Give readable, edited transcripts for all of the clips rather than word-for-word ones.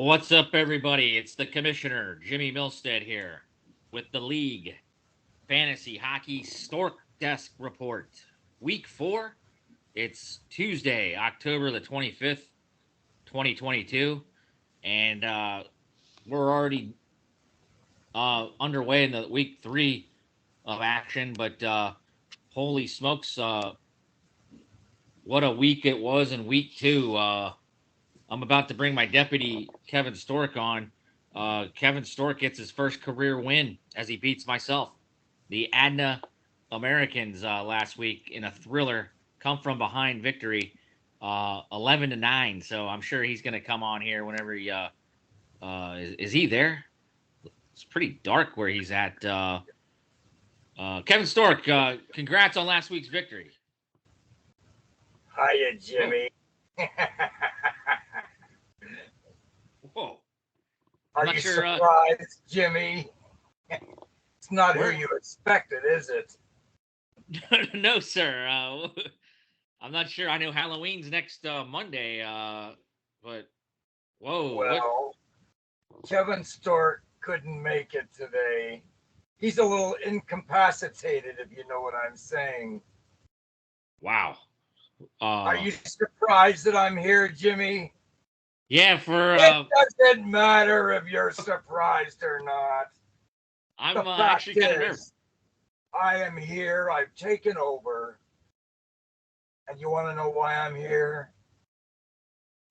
What's up, everybody? It's the Commissioner, Jimmy Milstead here, with the League Fantasy Hockey Storksdesk Report. Week 4, it's Tuesday, October the 25th, 2022, and we're already underway in the Week 3 of action, but holy smokes, what a week it was in Week 2. I'm about to bring my deputy, Kevin Stork, on. Kevin Stork gets his first career win as he beats myself. The Adna Americans last week in a thriller come from behind victory, 11-9. So I'm sure he's going to come on here whenever he is he there? It's pretty dark where he's at. Kevin Stork, congrats on last week's victory. Hiya, Jimmy. Whoa. Are you surprised, Jimmy? It's not who you expected, is it? No, sir. I'm not sure. I know Halloween's next Monday, but whoa. Well, Kevin Stork couldn't make it today. He's a little incapacitated, if you know what I'm saying. Wow. Are you surprised that I'm here, Jimmy? Yeah, it doesn't matter if you're surprised or not. I'm actually kind of nervous. I am here. I've taken over. And you want to know why I'm here?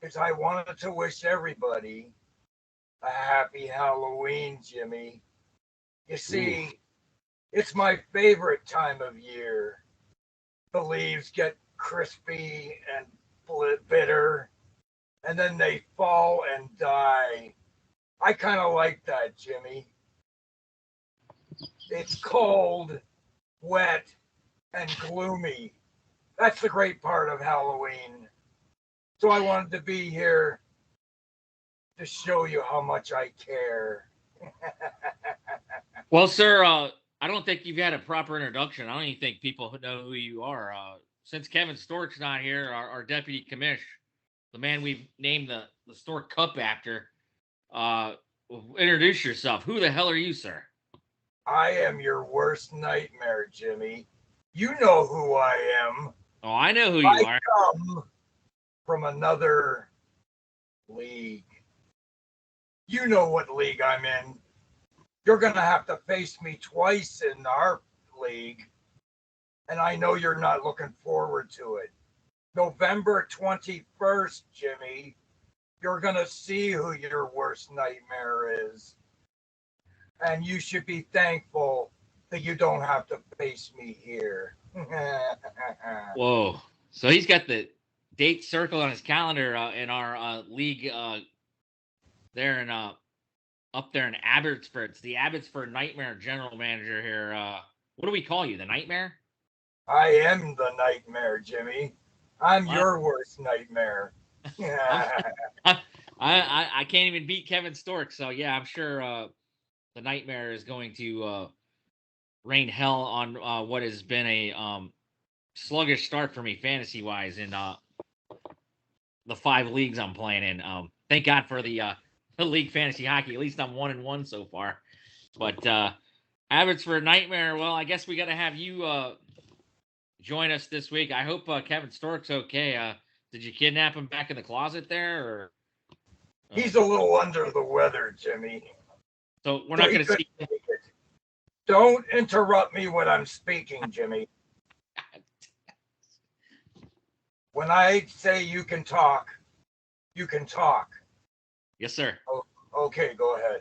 Because I wanted to wish everybody a happy Halloween, Jimmy. You see, It's my favorite time of year. The leaves get crispy and bitter, and then they fall and die. I kind of like that, Jimmy. It's cold, wet, and gloomy. That's the great part of Halloween. So I wanted to be here to show you how much I care. Well, sir, I don't think you've had a proper introduction. I don't even think people know who you are. Since Kevin Stork's not here, our Deputy Commish, the man we've named the Stork Cup after, introduce yourself. Who the hell are you, sir? I am your worst nightmare, Jimmy. You know who I am. Oh, I know who you are. I come from another league. You know what league I'm in. You're going to have to face me twice in our league. And I know you're not looking forward to it. November 21st, Jimmy, you're going to see who your worst nightmare is. And you should be thankful that you don't have to face me here. Whoa. So he's got the date circled on his calendar in our league there in up there in Abbotsford. It's the Abbotsford Nightmare General Manager here. What do we call you? The Nightmare? I am the Nightmare, Jimmy. I'm your worst nightmare. I can't even beat Kevin Stork, so yeah, I'm sure the Nightmare is going to rain hell on what has been a sluggish start for me fantasy wise in the 5 leagues I'm playing in. Thank God for the league fantasy hockey. At least I'm 1-1 so far. But Abbotsford Nightmare, well, I guess we got to have you join us this week. I hope Kevin Stork's okay. Did you kidnap him back in the closet there? Or he's a little under the weather, Jimmy. So we're not going to see. Don't interrupt me when I'm speaking, Jimmy. When I say you can talk, you can talk. Yes, sir. Oh, okay, go ahead.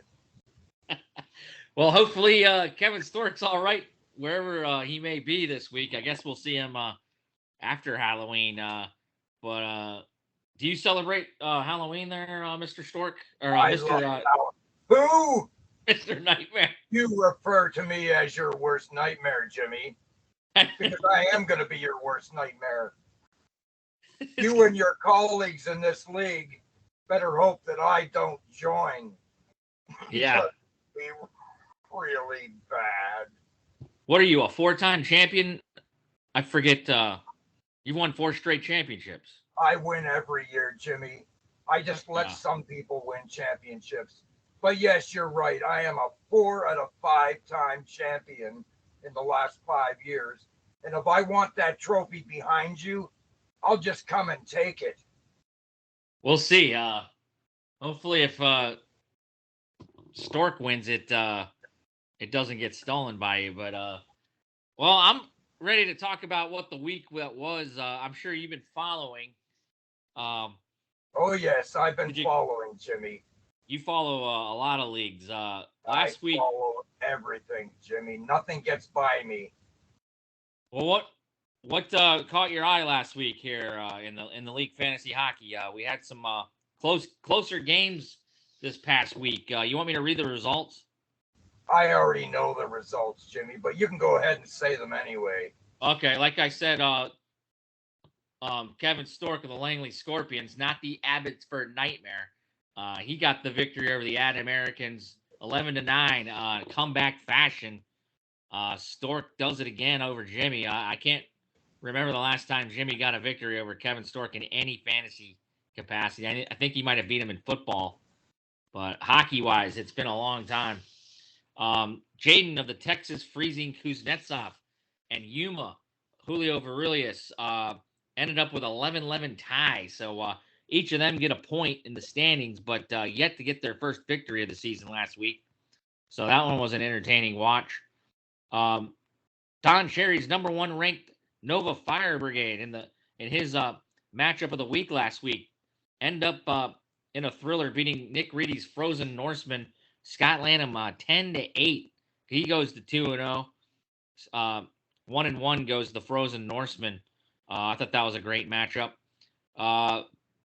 Well, hopefully Kevin Stork's all right wherever he may be this week. I guess we'll see him after Halloween. But do you celebrate Halloween there, Mr. Stork? Or Mr. Who? Mr. Nightmare. You refer to me as your worst nightmare, Jimmy. Because I am going to be your worst nightmare. You and your colleagues in this league better hope that I don't join. Yeah. It'd be really bad. What are you, a 4-time champion? I forget. You've won 4 straight championships. I win every year, Jimmy. I just let Yeah. some people win championships. But yes, you're right. I am a 4 out of 5 time champion in the last 5 years. And if I want that trophy behind you, I'll just come and take it. We'll see. Hopefully, if Stork wins it, it doesn't get stolen by you. But well, I'm ready to talk about what the week that was. I'm sure you've been following. Um, Oh, yes, I've been did following, Jimmy. you follow a lot of leagues? I Last week, follow everything, Jimmy. Nothing gets by me. well, what caught your eye last week here in the league fantasy hockey? We had some closer games this past week. You want me to read the results? I already know the results, Jimmy, but you can go ahead and say them anyway. Okay, like I said, Kevin Stork of the Langley Scorpions, not the Abbotsford Nightmare. He got the victory over the Ad Americans, 11-9, comeback fashion. Stork does it again over Jimmy. I can't remember the last time Jimmy got a victory over Kevin Stork in any fantasy capacity. I think he might have beat him in football, but hockey-wise, it's been a long time. Jaden of the Texas Freezing Kuznetsov and Yuma Julio Varilius ended up with 11-11 tie. So each of them get a point in the standings, but yet to get their first victory of the season last week. So that one was an entertaining watch. Don Cherry's number one ranked Nova Fire Brigade in his matchup of the week last week end up in a thriller beating Nick Reedy's Frozen Norseman Scott Lanham 10-8. He goes to 2-0. 1-1 goes the Frozen Norseman. I thought that was a great matchup.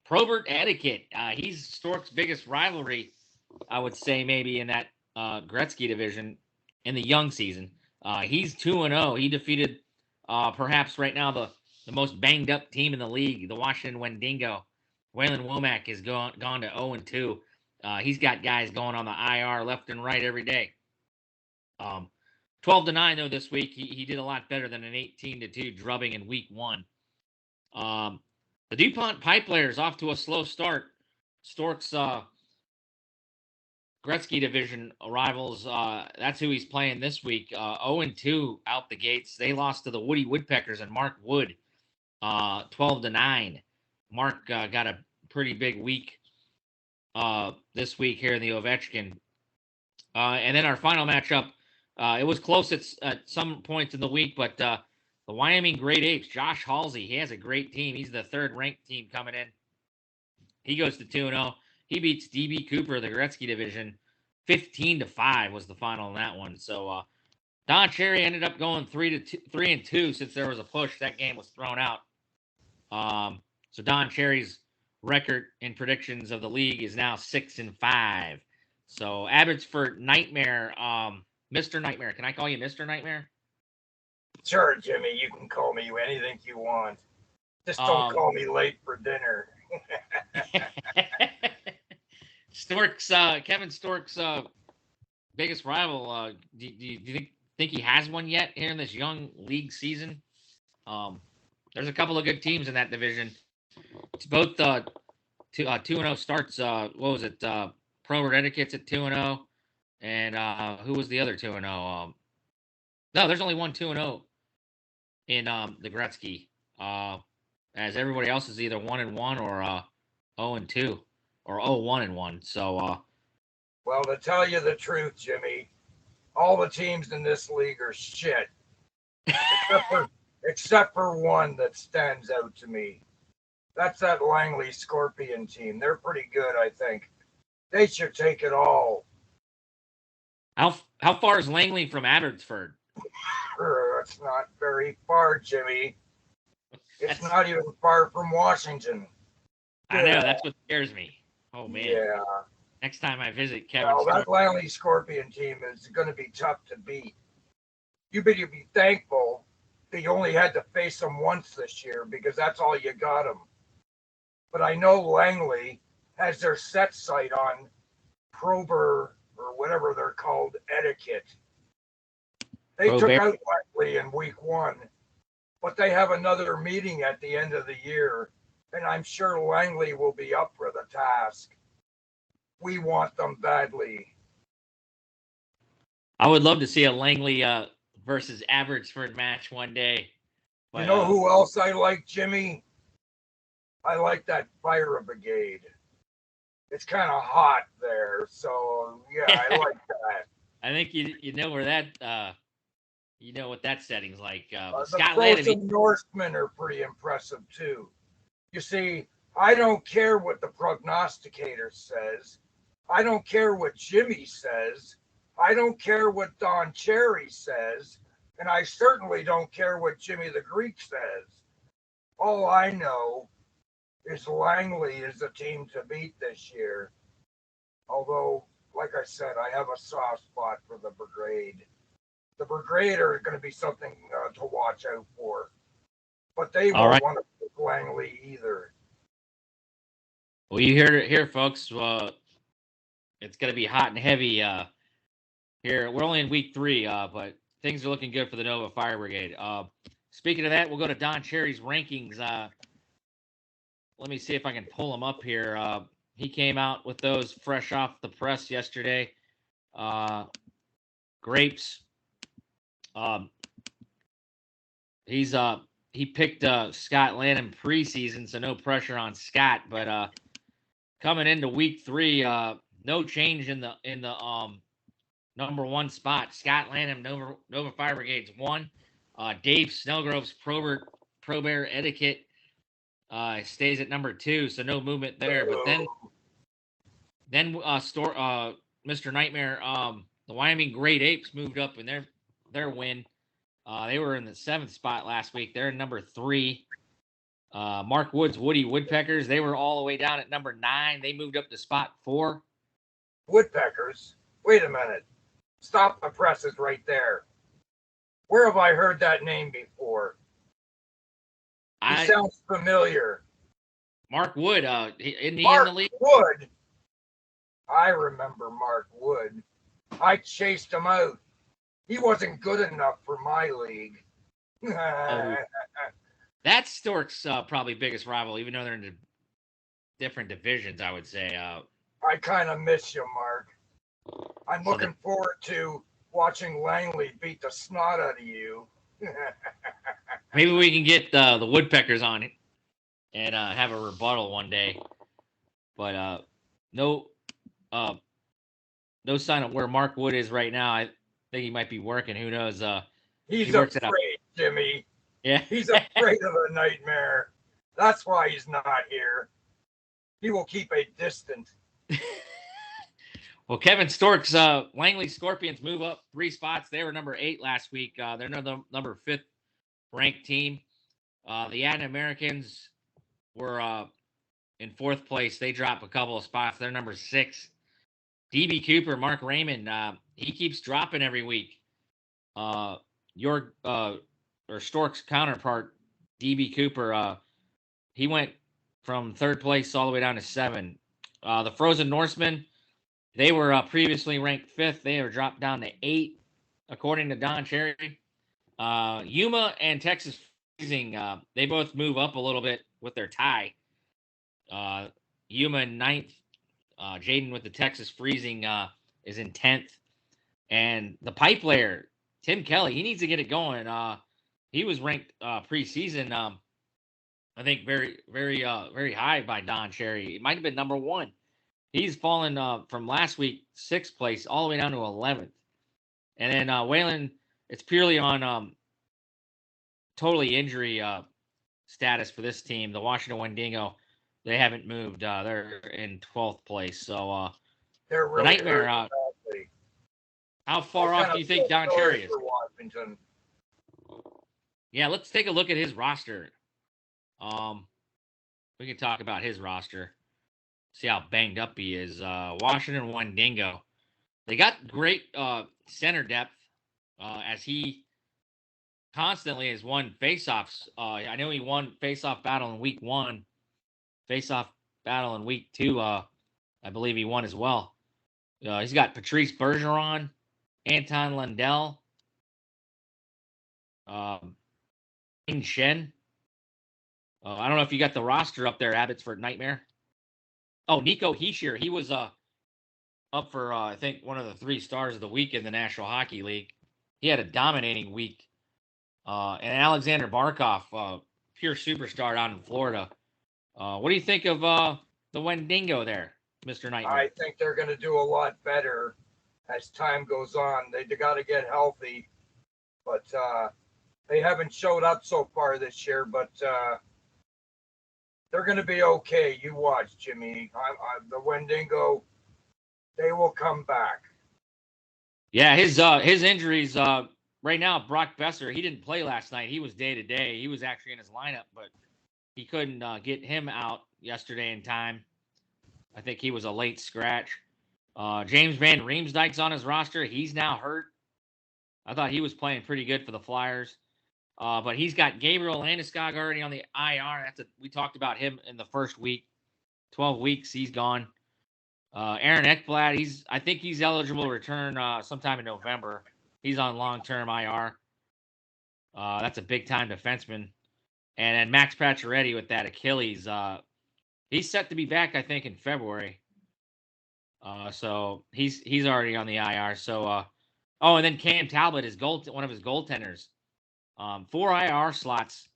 Probert Etiquette. He's Stork's biggest rivalry, I would say, maybe in that Gretzky division in the young season. He's 2-0. He defeated perhaps right now the most banged up team in the league, the Washington Wendigo. Waylon Womack has gone to 0-2. He's got guys going on the IR left and right every day. 12-9 though this week. He did a lot better than an 18-2 drubbing in week 1. The DuPont Pipe Players off to a slow start. Stork's Gretzky division rivals. That's who he's playing this week. 0-2 out the gates. They lost to the Woody Woodpeckers and Mark Wood. 12-9. Mark got a pretty big week this week here in the Ovechkin. And then our final matchup, it was close at some points in the week, but the Wyoming Great Apes, Josh Halsey, he has a great team. He's the third ranked team coming in. He goes to 2-0. He beats DB Cooper of the Gretzky division. 15-5 was the final in that one. So Don Cherry ended up going 3-2 since there was a push. That game was thrown out. So Don Cherry's record in predictions of the league is now 6-5. So Abbotsford Nightmare, Mr. Nightmare. Can I call you Mr. Nightmare? Sure, Jimmy. You can call me anything you want. Just don't call me late for dinner. Kevin Stork's biggest rival. Do you think he has one yet here in this young league season? There's a couple of good teams in that division. It's both 2-0 starts. What was it? Probert Etiquette's at 2-0, and who was the other 2-0? No, there's only one 2-0 in the Gretzky. As everybody else is either 1-1 or 0-2 or 0-1-1. So, well, to tell you the truth, Jimmy, all the teams in this league are shit, except for one that stands out to me. That's that Langley Scorpion team. They're pretty good, I think. They should take it all. How far is Langley from Abbotsford? It's not very far, Jimmy. It's not even far from Washington. I know, that's what scares me. Oh man. Yeah. Next time I visit Kevin Well, Stork. that Langley Scorpion team is going to be tough to beat. You better be thankful that you only had to face them once this year because that's all you got them. But I know Langley has their set sight on Prober or whatever they're called, Etiquette. They took out Langley in week 1, but they have another meeting at the end of the year and I'm sure Langley will be up for the task. We want them badly. I would love to see a Langley versus Abbotsford match one day. You know who else I like, Jimmy? I like that fire brigade. It's kind of hot there, so yeah, I like that. I think you know where that you know what that setting's like. The Scott frozen Norsemen are pretty impressive too. You see, I don't care what the prognosticator says. I don't care what Jimmy says. I don't care what Don Cherry says. And I certainly don't care what Jimmy the Greek says. All I know is Langley is the team to beat this year. Although, like I said, I have a soft spot for the Brigade. The Brigade are going to be something to watch out for. But they won't want to pick Langley either. Well, you heard it here, folks. It's going to be hot and heavy here. We're only in week 3, but things are looking good for the Nova Fire Brigade. Speaking of that, we'll go to Don Cherry's rankings. Let me see if I can pull them up here. He came out with those fresh off the press yesterday. Grapes. He picked Scott Lanham preseason, so no pressure on Scott. But coming into week 3, no change in the number 1 spot. Scott Lanham, Nova Fire Brigade's 1. Dave Snellgrove's Pro Bear Etiquette stays at number 2, so no movement there. But then Mr. Nightmare, the Wyoming Great Apes moved up in their win. They were in the 7th spot last week. They're number 3. Mark Wood's Woody Woodpeckers, they were all the way down at number 9. They moved up to spot 4. Woodpeckers? Wait a minute. Stop the presses right there. Where have I heard that name before? He sounds familiar. Mark Wood, isn't he in the league? Wood? I remember Mark Wood. I chased him out. He wasn't good enough for my league. That's Stork's probably biggest rival, even though they're in different divisions, I would say. I kind of miss you, Mark. I'm looking forward to watching Langley beat the snot out of you. Maybe we can get the Woodpeckers on it and have a rebuttal one day. But no sign of where Mark Wood is right now. I think he might be working. Who knows? He's afraid, Jimmy. Yeah. He's afraid of the Nightmare. That's why he's not here. He will keep a distance. Well, Kevin Stork's Langley Scorpions move up 3 spots. They were number 8 last week. They're number 5th ranked team. The Aden Americans were in 4th place. They dropped a couple of spots. They're number 6. DB Cooper, Mark Raymond, he keeps dropping every week. Stork's counterpart, DB Cooper, he went from 3rd place all the way down to 7. The Frozen Norsemen, they were previously ranked 5th. They were dropped down to 8, according to Don Cherry. Yuma and Texas Freezing, they both move up a little bit with their tie. Yuma in 9th. Jaden with the Texas Freezing is in 10th. And the pipe layer, Tim Kelly, he needs to get it going. He was ranked preseason, I think, very, very, very high by Don Cherry. It might have been number 1. He's fallen from last week, 6th place, all the way down to 11th. And then Waylon, it's purely on totally injury status for this team. The Washington Wendigo, they haven't moved. They're in 12th place. So they're really the Nightmare. How far off do you think Don Cherry is? Washington. Yeah, let's take a look at his roster. We can talk about his roster. See how banged up he is. Washington Wendigo. They got great center depth as he constantly has won faceoffs. I know he won faceoff battle in week 1. Faceoff battle in week 2, I believe he won as well. He's got Patrice Bergeron, Anton Lundell, Shen. I don't know if you got the roster up there, Abbotsford Nightmare. Oh, Nico Heischer. He was up for, I think, one of the 3 stars of the week in the National Hockey League. He had a dominating week. And Alexander Barkov, pure superstar out in Florida. What do you think of the Wendigo there, Mr. Nightmare? I think they're going to do a lot better as time goes on. They got to get healthy, but they haven't showed up so far this year, but they're going to be okay. You watch, Jimmy. The Wendigo, they will come back. Yeah, his injuries right now, Brock Besser, he didn't play last night. He was day-to-day. He was actually in his lineup, but he couldn't get him out yesterday in time. I think he was a late scratch. James Van Riemsdyk's on his roster. He's now hurt. I thought he was playing pretty good for the Flyers. But he's got Gabriel Landeskog already on the IR. We talked about him in the first week. 12 weeks, he's gone. Aaron Ekblad, I think he's eligible to return sometime in November. He's on long-term IR. That's a big-time defenseman. And then Max Pacioretty with that Achilles. He's set to be back, I think, in February. So he's already on the IR. So, and then Cam Talbot, one of his goaltenders. 4 IR slots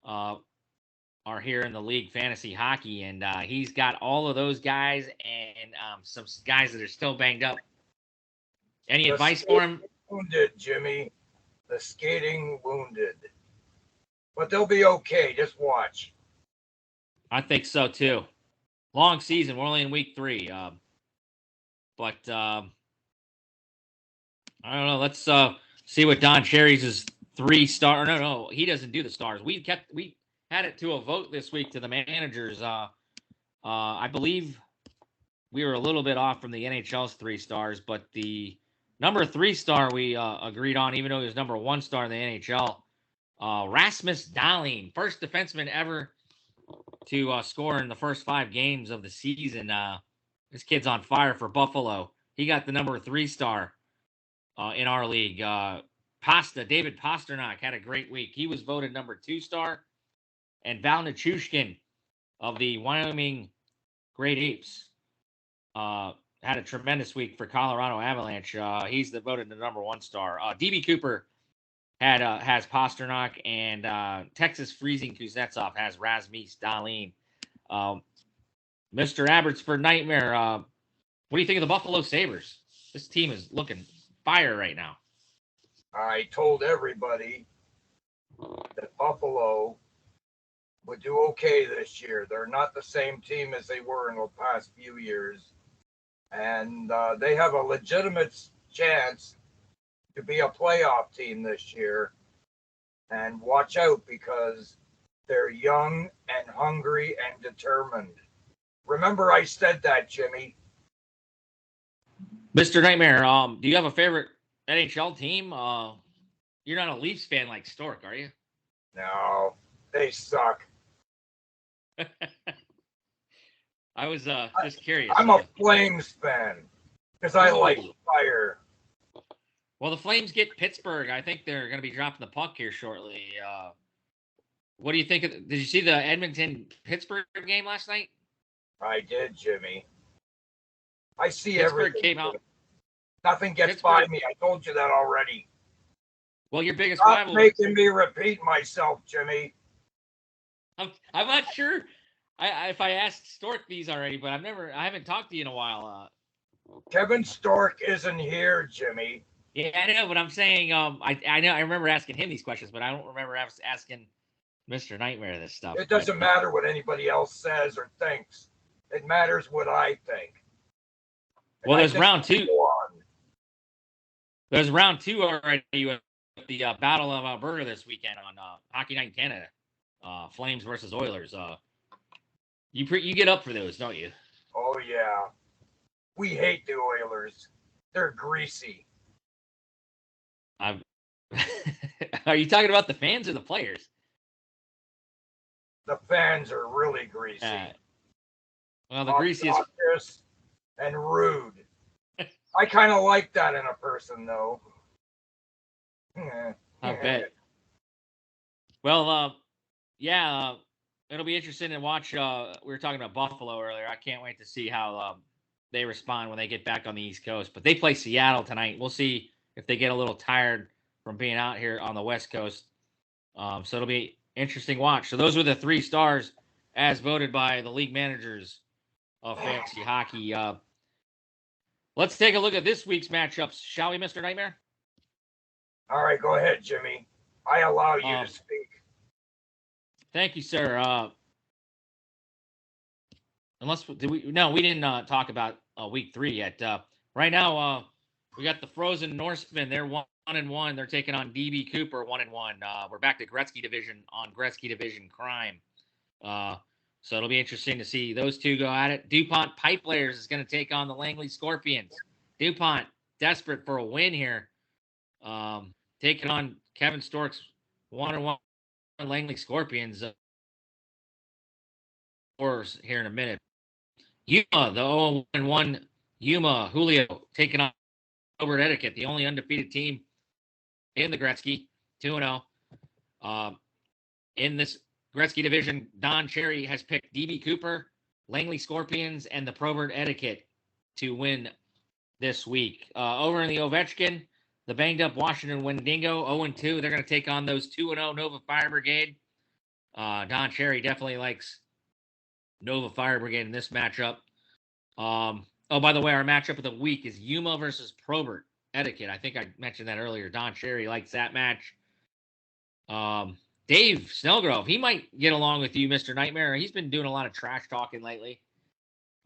are here in the league fantasy hockey, and he's got all of those guys and some guys that are still banged up. Any advice for him? Wounded, Jimmy. The skating wounded. But they'll be okay. Just watch. I think so, too. Long season. We're only in week 3. But I don't know. Let's see what Don Cherry's 3-star. No, he doesn't do the stars. We had it to a vote this week to the managers. I believe we were a little bit off from the NHL's 3 stars, but the number 3 star we agreed on, even though he was number 1 star in the NHL. Rasmus Dahlin, first defenseman ever to score in the first 5 games of the season. This kid's on fire for Buffalo. He got the number 3 star in our league. David Pasternak had a great week. He was voted number 2 star. And Val Nichushkin of the Wyoming Great Apes had a tremendous week for Colorado Avalanche. He's voted the number 1 star. DB Cooper has Pasternak, and Texas Freezing Kuznetsov has Rasmus Dahlin. Mr. Abbotsford Nightmare, what do you think of the Buffalo Sabres? This team is looking fire right now. I told everybody that Buffalo would do okay this year. They're not the same team as they were in the past few years. And they have a legitimate chance to be a playoff team this year. And watch out, because they're young and hungry and determined. Remember I said that, Jimmy. Mr. Nightmare, do you have a favorite NHL team? You're not a Leafs fan like Stork, are you? No, they suck. I was just curious. I'm a Flames fan because I like fire. Well, the Flames get Pittsburgh. I think they're going to be dropping the puck here shortly. What do you think? Did you see the Edmonton-Pittsburgh game last night? I did, Jimmy. I see Pittsburgh everything. Came out. Nothing gets by me. I told you that already. Well, your biggest Stop rival. making me repeat myself, Jimmy. I'm not sure if I asked Stork these already, but I haven't talked to you in a while. Kevin Stork isn't here, Jimmy. Yeah, I know, but I'm saying I know I remember asking him these questions, but I don't remember asking Mr. Nightmare this stuff. It doesn't matter what anybody else says or thinks. It matters what I think. And well, there's round 2. There's round 2 already with the Battle of Alberta this weekend on Hockey Night in Canada. Flames versus Oilers. You get up for those, don't you? Oh yeah. We hate the Oilers. They're greasy. Are you talking about the fans or the players? The fans are really greasy. Well, the greasiest and rude. I kind of like that in a person, though. I bet. Well, yeah. it'll be interesting to watch. We were talking about Buffalo earlier. I can't wait to see how they respond when they get back on the East Coast. But they play Seattle tonight. We'll see if they get a little tired from being out here on the West Coast. So it'll be interesting watch. So those were the 3 stars as voted by the league managers of fantasy hockey. Let's take a look at this week's matchups, shall we, Mr. Nightmare? All right, go ahead, Jimmy. I allow you to speak. Thank you, sir. We didn't talk about week 3 yet. Right now, we got the Frozen Norsemen. They're 1-1. They're taking on DB Cooper 1-1. We're back to Gretzky Division on Gretzky Division Crime. So it'll be interesting to see those two go at it. DuPont Pipelayers is going to take on the Langley Scorpions. DuPont desperate for a win here. Taking on Kevin Stork's 1-1 Langley Scorpions. Here in a minute. Yuma, the 0-1 Yuma Julio taking on Robert Etiquette, the only undefeated team in the Gretzky, 2-0. In this Gretzky division, Don Cherry has picked DB Cooper, Langley Scorpions, and the Probert Etiquette to win this week. Over in the Ovechkin, the banged up Washington Wendigo, 0-2. They're going to take on those 2-0 Nova Fire Brigade. Don Cherry definitely likes Nova Fire Brigade in this matchup. By the way, our matchup of the week is Yuma versus Probert Etiquette. I think I mentioned that earlier. Don Cherry likes that match. Dave Snellgrove, he might get along with you, Mr. Nightmare. He's been doing a lot of trash talking lately.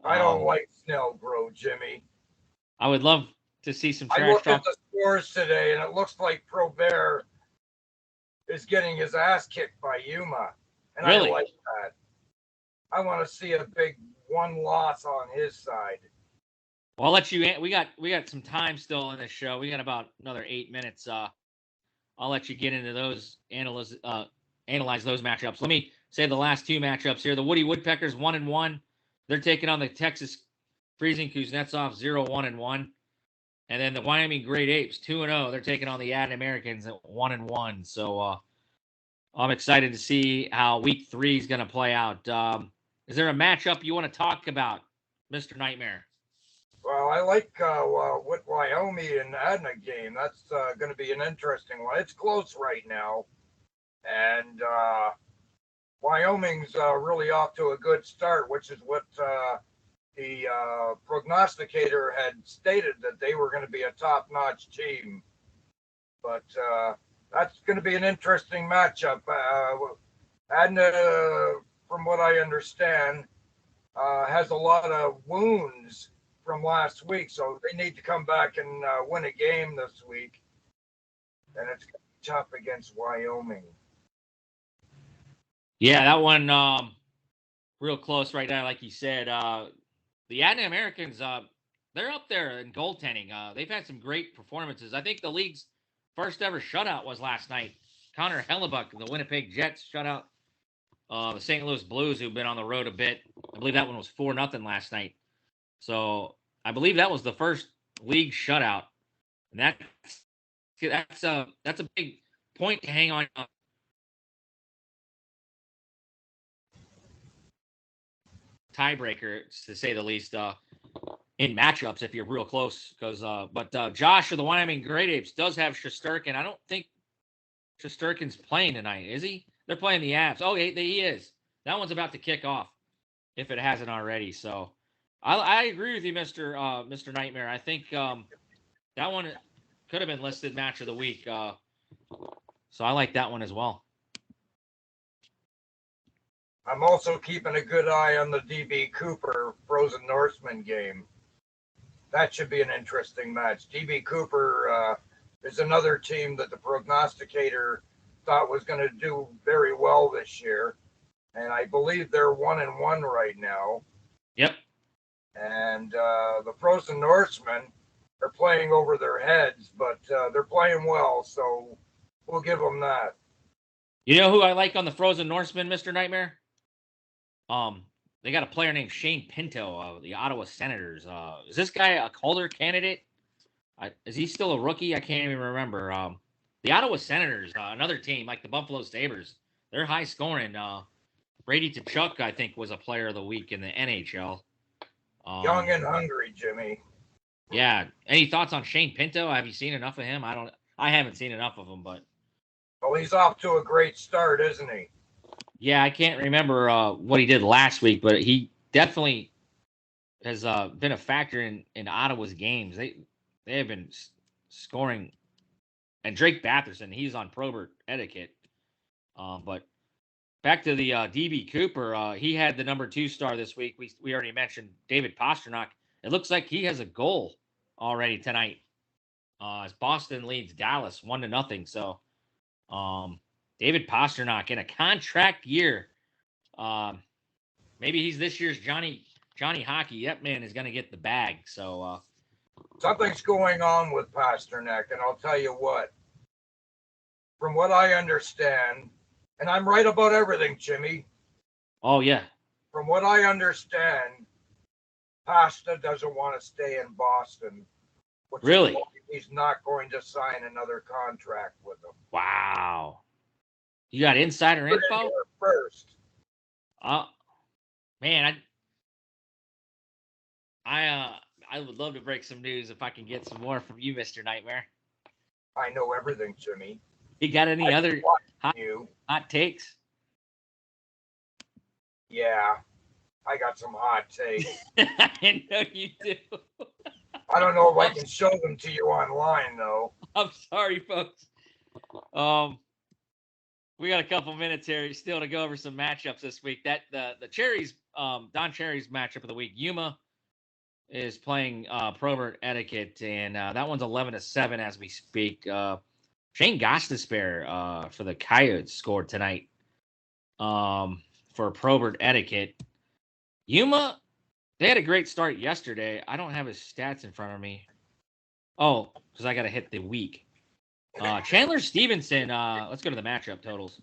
I don't like Snellgrove, Jimmy. I would love to see some trash talk. I looked at the scores today, and it looks like Probert is getting his ass kicked by Yuma. And really? I like that. I want to see a big 1 loss on his side. Well, I'll let you. We got some time still in this show. We got about another 8 minutes. I'll let you get into those, analyze those matchups. Let me say the last 2 matchups here. The Woody Woodpeckers 1-1. They're taking on the Texas Freezing Kuznetsov 0-1-1. And then the Wyoming Great Apes 2-0. They're taking on the Ad Americans at 1-1. So I'm excited to see how week 3 is going to play out. Is there a matchup you want to talk about, Mr. Nightmare? Well, I like what Wyoming and Adna game. That's going to be an interesting one. It's close right now. And Wyoming's really off to a good start, which is what the prognosticator had stated, that they were going to be a top-notch team. But that's going to be an interesting matchup. Adna, from what I understand, has a lot of wounds from last week, so they need to come back and win a game this week. And it's going to be tough against Wyoming. Yeah, that one real close right now, like you said. The Adna Americans, they're up there in goaltending. They've had some great performances. I think the league's first ever shutout was last night. Connor Hellebuck, the Winnipeg Jets, shut out the St. Louis Blues, who've been on the road a bit. I believe that one was 4-0 last night. So I believe that was the first league shutout. And that's a big point to hang on. Tiebreaker, to say the least, in matchups if you're real close. But Josh of the Wyoming Great Apes does have Shesterkin. I don't think Shesterkin's playing tonight, is he? They're playing the Avs. Oh, he is. That one's about to kick off, if it hasn't already. So I agree with you, Mr. Nightmare. I think that one could have been listed match of the week. So I like that one as well. I'm also keeping a good eye on the DB Cooper Frozen Norseman game. That should be an interesting match. DB Cooper is another team that the prognosticator thought was going to do very well this year. And I believe they're 1-1 right now. Yep. And the Frozen Norsemen are playing over their heads, but they're playing well, so we'll give them that. You know who I like on the Frozen Norsemen, Mr. Nightmare? They got a player named Shane Pinto of the Ottawa Senators. Is this guy a Calder candidate? Is he still a rookie? I can't even remember. The Ottawa Senators, another team like the Buffalo Sabres, they're high scoring. Brady Tkachuk, I think, was a player of the week in the NHL. Young and hungry, Jimmy. Yeah. Any thoughts on Shane Pinto? Have you seen enough of him? I haven't seen enough of him, but. Well, he's off to a great start, isn't he? Yeah, I can't remember what he did last week, but he definitely has been a factor in Ottawa's games. They have been scoring. And Drake Batherson, he's on Probert etiquette. But back to the DB Cooper, he had the number 2 star this week. We already mentioned David Pastrnak. It looks like he has a goal already tonight. As Boston leads Dallas 1-0. So David Pastrnak in a contract year. Maybe he's this year's Johnny Hockey. That man is going to get the bag. So something's going on with Pastrnak, and I'll tell you what. From what I understand, and I'm right about everything, Jimmy. Oh, yeah. From what I understand, Pasta doesn't want to stay in Boston. Really? He's not going to sign another contract with them. Wow. You got insider info? First. Man, I would love to break some news if I can get some more from you, Mr. Nightmare. I know everything, Jimmy. You got any other hot takes? Yeah, I got some hot takes. I know you do. I don't know if I can show them to you online, though. I'm sorry, folks. We got a couple minutes here still to go over some matchups this week. That the Cherries, Don Cherry's matchup of the week. Yuma is playing Probert etiquette, and that one's 11-7 as we speak. Shane Gostisbehere for the Coyotes scored tonight for Probert etiquette. Yuma, they had a great start yesterday. I don't have his stats in front of me. Oh, because I got to hit the week. Chandler Stevenson, let's go to the matchup totals.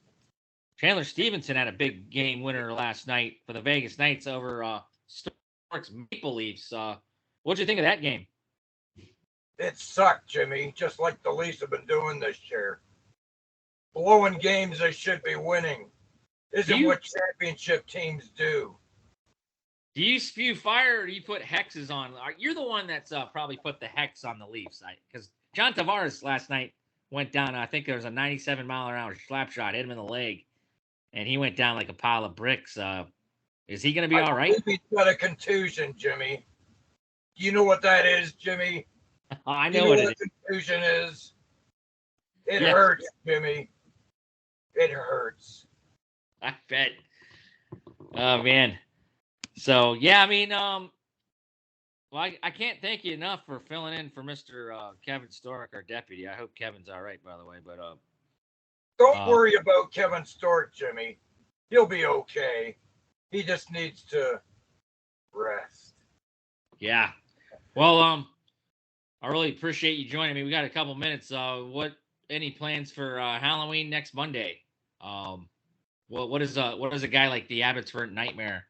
Chandler Stevenson had a big game winner last night for the Vegas Knights over Stork's Maple Leafs. What'd you think of that game? It sucked, Jimmy, just like the Leafs have been doing this year. Blowing games they should be winning. Isn't what championship teams do. Do you spew fire or do you put hexes on? You're the one that's probably put the hex on the Leafs. Because John Tavares last night went down. I think there was a 97-mile-an-hour slap shot, hit him in the leg, and he went down like a pile of bricks. Is he going to be all right? He's got a contusion, Jimmy. Do you know what that is, Jimmy? I know what it is. Confusion is. It hurts, Jimmy. It hurts. I bet. Oh man. So yeah, I mean, well, I can't thank you enough for filling in for Mr. Kevin Stork, our deputy. I hope Kevin's all right, by the way. But don't worry about Kevin Stork, Jimmy. He'll be okay. He just needs to rest. Yeah. Well, I really appreciate you joining me. We got a couple minutes. Any plans for Halloween next Monday? What does a guy like the Abbotsford Nightmare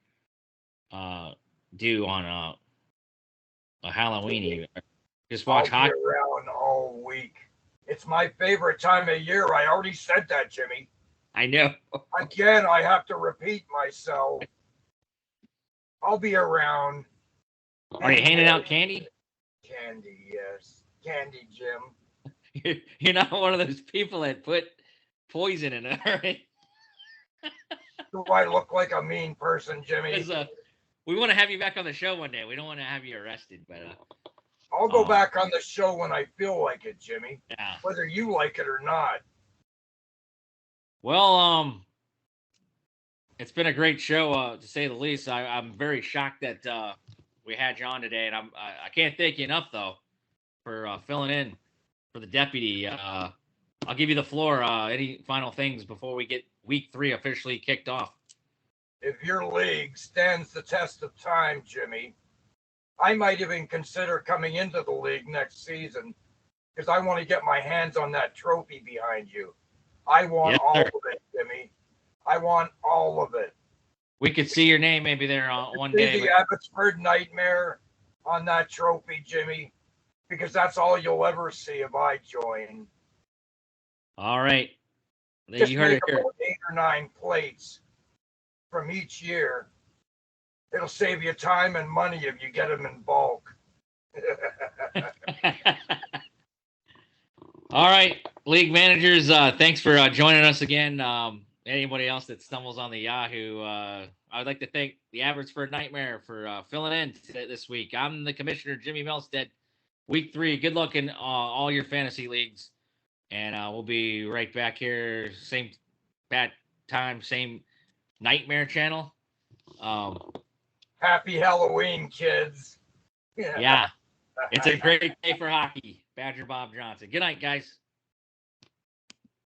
do on a Halloween Eve? Just watch hockey around all week. It's my favorite time of year. I already said that, Jimmy. I know. Again, I have to repeat myself. I'll be around. Are you handing out candy? Candy, yes. Candy, Jim. You're not one of those people that put poison in it, right? Do I look like a mean person, Jimmy? We want to have you back on the show one day. We don't want to have you arrested, but I'll go back on the show when I feel like it, Jimmy. Yeah. Whether you like it or not. Well, it's been a great show, to say the least. I'm very shocked that we had you on today, and I can't thank you enough though for filling in for the deputy. I'll give you the floor. Any final things before we get week 3 officially kicked off? If your league stands the test of time, Jimmy, I might even consider coming into the league next season because I want to get my hands on that trophy behind you. I want all of it, Jimmy. I want all of it. We could see your name maybe there on one day. The Abbotsford Nightmare on that trophy, Jimmy, because that's all you'll ever see if I join. All right. Just you heard it here. 8 or 9 plates from each year. It'll save you time and money if you get them in bulk. All right, league managers, thanks for joining us again. Anybody else that stumbles on the Yahoo, I would like to thank the Abbotsford Nightmare for filling in this week. I'm the commissioner, Jimmy Melstead. Week 3, good luck in all your fantasy leagues. And we'll be right back here, same bad time, same Nightmare channel. Happy Halloween, kids. Yeah, it's a great day for hockey. Badger Bob Johnson. Good night, guys.